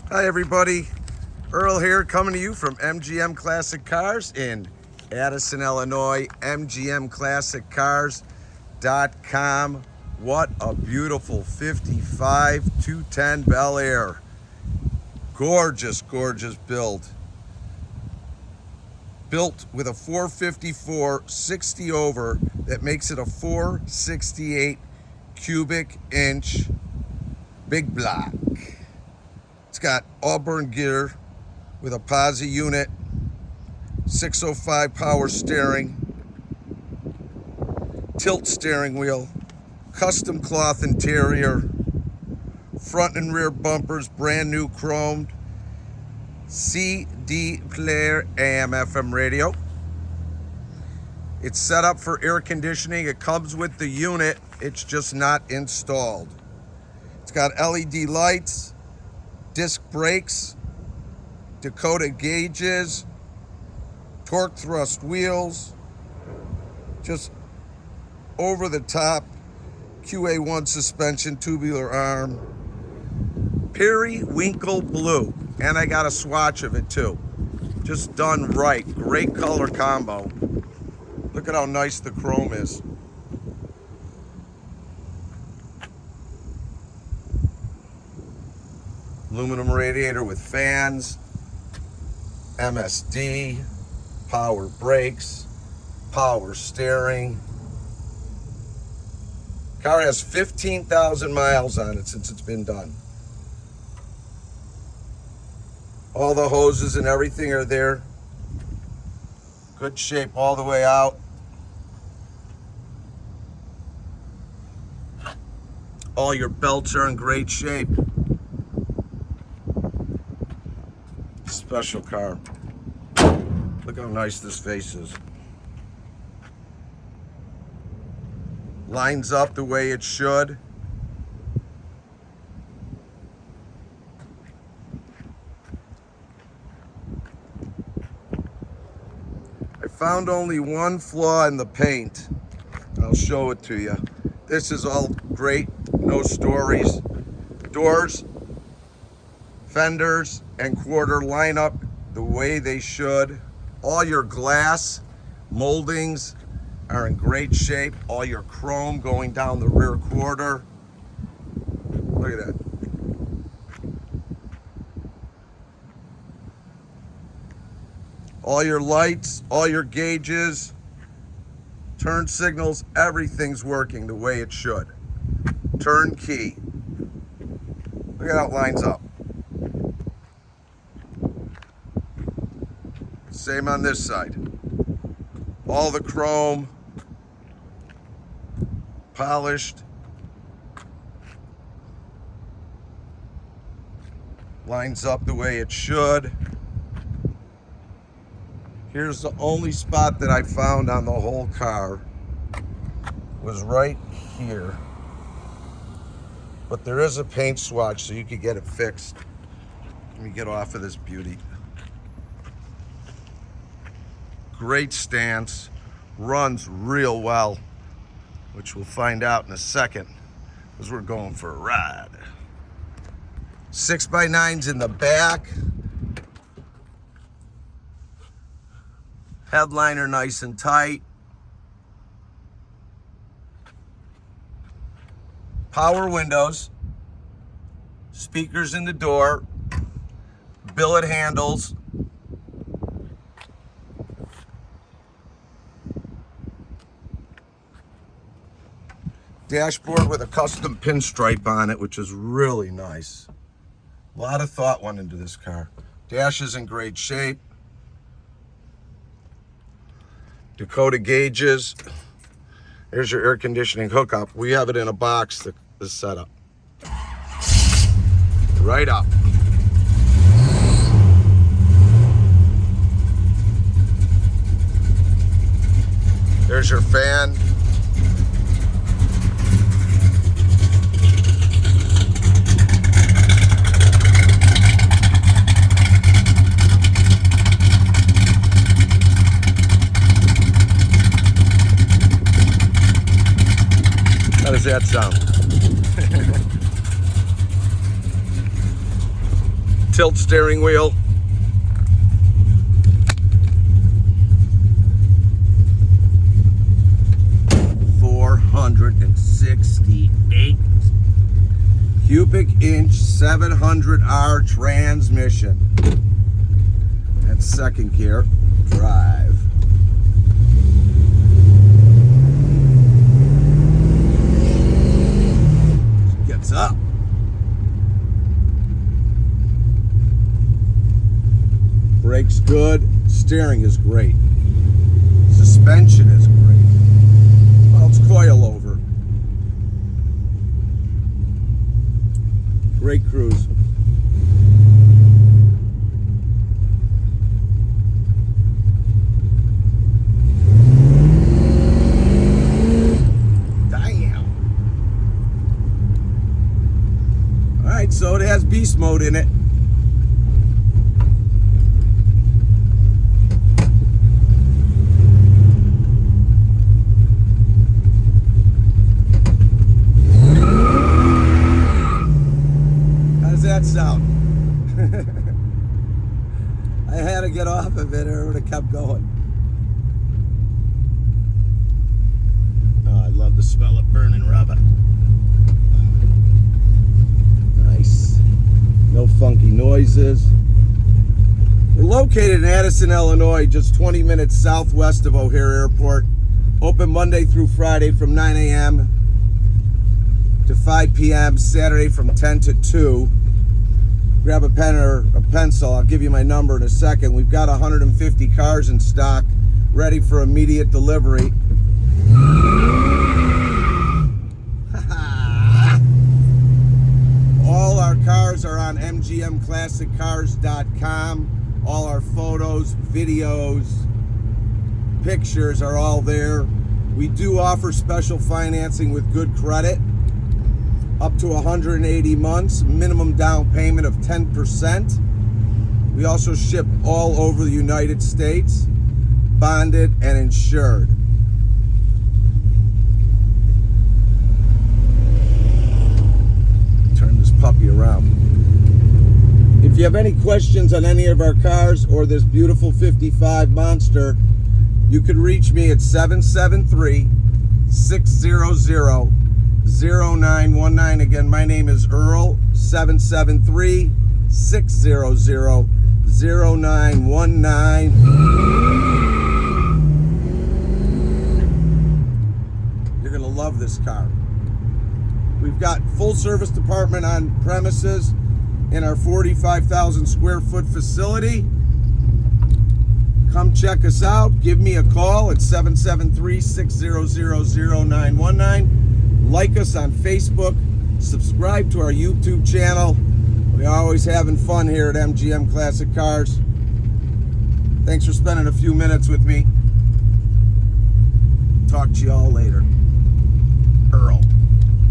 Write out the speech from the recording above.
Hi everybody, Earl here coming to you from MGM Classic Cars in Addison, Illinois, mgmclassiccars.com. What a beautiful 55 210 Bel Air. Gorgeous, gorgeous build. Built with a 454 60 over that makes it a 468 cubic inch big block. It's got AUBURN gear with a POSI unit, 605 power steering, tilt steering wheel, custom cloth interior, front and rear bumpers brand new chromed, CD player, AM FM radio. It's set up for air conditioning. It comes with the unit, it's just not installed. It's got LED lights, disc brakes, DAKOTA gauges, torque thrust wheels, just over the top QA1 suspension, tubular arm, periwinkle blue, and I got a swatch of it too. Just done right, great color combo. Look at how nice the chrome is. Aluminum radiator with fans, MSD, power brakes, power steering. Car has 15,000 miles on it since it's been done. All the hoses and everything are there. Good shape all the way out. All your belts are in great shape. Special car. Look how nice this face is. Lines up the way it should. I found only one flaw in the paint. I'll show it to you. This is all great, no stories. Doors, fenders, and quarter line up the way they should. All your glass moldings are in great shape. All your chrome going down the rear quarter. Look at that. All your lights, all your gauges, turn signals, everything's working the way it should. Turnkey. Look at how it lines up. Same on this side. All the chrome, polished. Lines up the way it should. Here's the only spot that I found on the whole car, was right here. But there is a paint swatch so you could get it fixed. Let me get off of this beauty. Great stance, runs real well, which we'll find out in a second because we're going for a ride. 6x9s in the back. Headliner nice and tight. Power windows. Speakers in the door. Billet handles. Dashboard with a custom pinstripe on it, which is really nice. A lot of thought went into this car. Dash is in great shape. DAKOTA gauges. There's your air conditioning hookup. We have it in a box, this setup. Right up. There's your fan. How does that sound? tilt steering wheel. $468 cubic inch 700R transmission. That's second gear drive. Gets up. Brakes good. Steering is great. Suspension is great. Well, it's coil over. Great cruise. Damn. All right, so it has beast mode in it. That sound. I had to get off of it or it would have kept going. Oh, I love the smell of burning rubber. Nice. No funky noises. We're located in Addison, Illinois, just 20 minutes southwest of O'Hare Airport. Open Monday through Friday from 9 a.m. to 5 p.m. Saturday from 10 to 2. Grab a pen or a pencil. I'll give you my number in a second. We've got 150 cars in stock, ready for immediate delivery. All our cars are on mgmclassiccars.com. All our photos, videos, pictures are all there. We do offer special financing with good credit. Up to 180 months, minimum down payment of 10%. We also ship all over the United States, bonded and insured. Turn this puppy around. If you have any questions on any of our cars or this beautiful 55 Monster, you could reach me at 773-600-0919. Again, my name is Earl. 773-600-0919. You're gonna love this car. We've got full service department on premises in our 45,000 square foot facility. Come check us out. Give me a call at 773-600-0919. Like us on Facebook. Subscribe to our YouTube channel. We're always having fun here at MGM Classic Cars. Thanks for spending a few minutes with me. Talk to you all later.